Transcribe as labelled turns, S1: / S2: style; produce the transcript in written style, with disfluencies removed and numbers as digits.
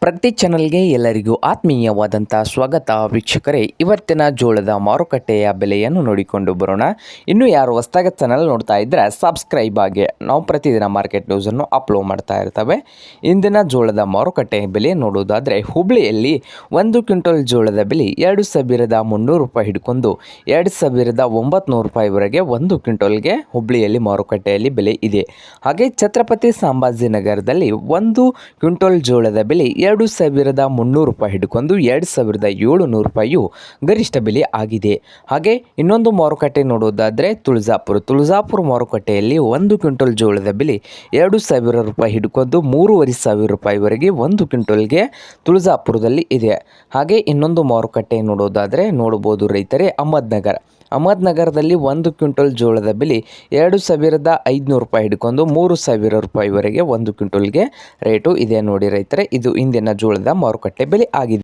S1: ಪ್ರಗತಿ ಚಾನಲ್ಗೆ ಎಲ್ಲರಿಗೂ ಆತ್ಮೀಯವಾದಂಥ ಸ್ವಾಗತ ವೀಕ್ಷಕರೇ. ಇವತ್ತಿನ ಜೋಳದ ಮಾರುಕಟ್ಟೆಯ ಬೆಲೆಯನ್ನು ನೋಡಿಕೊಂಡು ಬರೋಣ. ಇನ್ನು ಯಾರು ಹೊಸದಾಗಿ ಚಾನಲ್ ನೋಡ್ತಾ ಇದ್ದರೆ ಸಬ್ಸ್ಕ್ರೈಬ್ ಆಗಿ. ನಾವು ಪ್ರತಿದಿನ ಮಾರ್ಕೆಟ್ ನ್ಯೂಸನ್ನು ಅಪ್ಲೋಡ್ ಮಾಡ್ತಾ ಇರ್ತವೆ. ಇಂದಿನ ಜೋಳದ ಮಾರುಕಟ್ಟೆ ಬೆಲೆ ನೋಡೋದಾದರೆ ಹುಬ್ಳಿಯಲ್ಲಿ 1 ಕ್ವಿಂಟಲ್ ಜೋಳದ ಬೆಲೆ 2300 ರೂಪಾಯಿ ಹಿಡ್ಕೊಂಡು 2900 ರೂಪಾಯಿವರೆಗೆ 1 ಕ್ವಿಂಟಲ್ಗೆ ಹುಬ್ಳಿಯಲ್ಲಿ ಮಾರುಕಟ್ಟೆಯಲ್ಲಿ ಬೆಲೆ ಇದೆ. ಹಾಗೆ ಛತ್ರಪತಿ ಸಂಭಾಜಿನಗರದಲ್ಲಿ 1 ಕ್ವಿಂಟಲ್ ಜೋಳದ ಬೆಲೆ 2300 ರೂಪಾಯಿ ಹಿಡ್ಕೊಂಡು 2700 ರೂಪಾಯಿಯು ಗರಿಷ್ಠ ಬೆಲೆ ಆಗಿದೆ. ಹಾಗೆ ಇನ್ನೊಂದು ಮಾರುಕಟ್ಟೆ ನೋಡೋದಾದರೆ ತುಳಜಾಪುರ ಮಾರುಕಟ್ಟೆಯಲ್ಲಿ 1 ಕ್ವಿಂಟಲ್ ಜೋಳದ ಬೆಲೆ 2000 ರೂಪಾಯಿ ಹಿಡ್ಕೊಂಡು 3500 ರೂಪಾಯಿವರೆಗೆ 1 ಕ್ವಿಂಟಲ್ಗೆ ತುಳಜಾಪುರದಲ್ಲಿ ಇದೆ. ಹಾಗೆ ಇನ್ನೊಂದು ಮಾರುಕಟ್ಟೆ ನೋಡೋದಾದರೆ ನೋಡ್ಬೋದು ರೈತರೇ, ಅಹಮದ್ನಗರದಲ್ಲಿ 1 ಕ್ವಿಂಟಲ್ ಜೋಳದ ಬೆಲೆ 2500 ರೂಪಾಯಿ ಹಿಡ್ಕೊಂಡು 3000 ರೂಪಾಯಿವರೆಗೆ 1 ಕ್ವಿಂಟಲ್ಗೆ ರೇಟು ಇದೆ ನೋಡಿ ರೈತರೇ. ಇದು ಇಂದಿನ ಜೋಳದ ಮಾರುಕಟ್ಟೆ ಬೆಲೆ ಆಗಿದೆ.